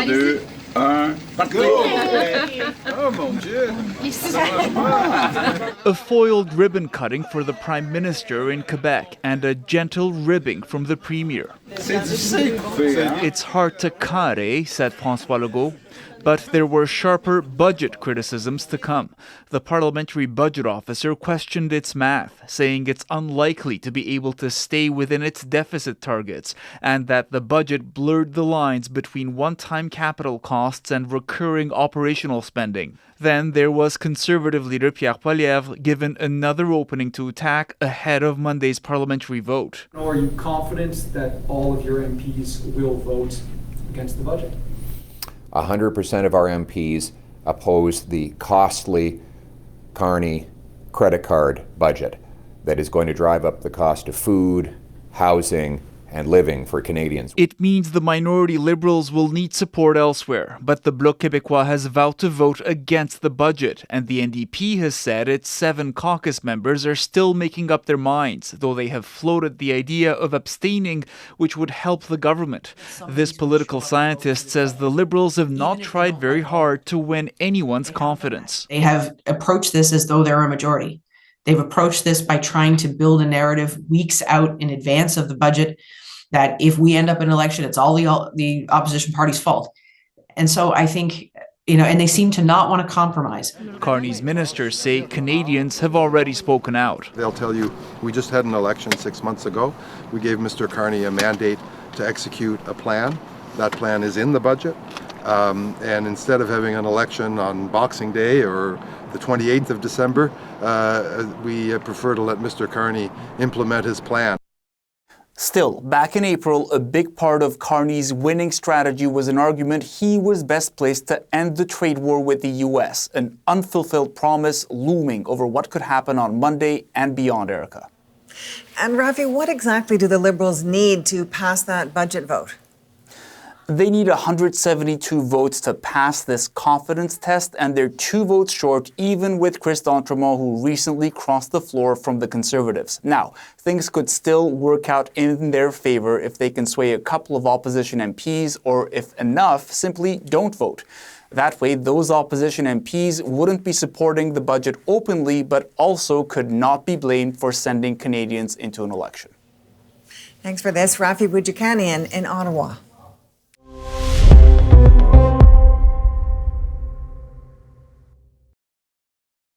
2, 1, parti! Oh mon Dieu! A foiled ribbon cutting for the Prime Minister in Quebec and a gentle ribbing from the Premier. It's hard to cut, said François Legault. But there were sharper budget criticisms to come. The parliamentary budget officer questioned its math, saying it's unlikely to be able to stay within its deficit targets, and that the budget blurred the lines between one-time capital costs and recurring operational spending. Then there was Conservative leader Pierre Poilievre given another opening to attack ahead of Monday's parliamentary vote. Are you confident that all of your MPs will vote against the budget? 100% of our MPs oppose the costly Carney credit card budget that is going to drive up the cost of food, housing, and living for Canadians. It means the minority Liberals will need support elsewhere, but the Bloc Québécois has vowed to vote against the budget, and the NDP has said its 7 caucus members are still making up their minds, though they have floated the idea of abstaining, which would help the government. This political scientist says the Liberals have not tried very hard to win anyone's confidence. They have approached this as though they're a majority. They've approached this by trying to build a narrative weeks out in advance of the budget that if we end up in an election, it's all the opposition party's fault. And so I think, and they seem to not want to compromise. Carney's ministers say Canadians have already spoken out. They'll tell you, we just had an election 6 months ago. We gave Mr. Carney a mandate to execute a plan. That plan is in the budget. And instead of having an election on Boxing Day or the 28th of December, we prefer to let Mr. Carney implement his plan. Still, back in April, a big part of Carney's winning strategy was an argument he was best placed to end the trade war with the U.S., an unfulfilled promise looming over what could happen on Monday and beyond, Erica. And Rafi, what exactly do the Liberals need to pass that budget vote? They need 172 votes to pass this confidence test, and they're 2 votes short, even with Chris d'Entremont, who recently crossed the floor from the Conservatives. Now, things could still work out in their favor if they can sway a couple of opposition MPs, or if enough, simply don't vote. That way, those opposition MPs wouldn't be supporting the budget openly, but also could not be blamed for sending Canadians into an election. Thanks for this, Rafi Boudjikanian in Ottawa.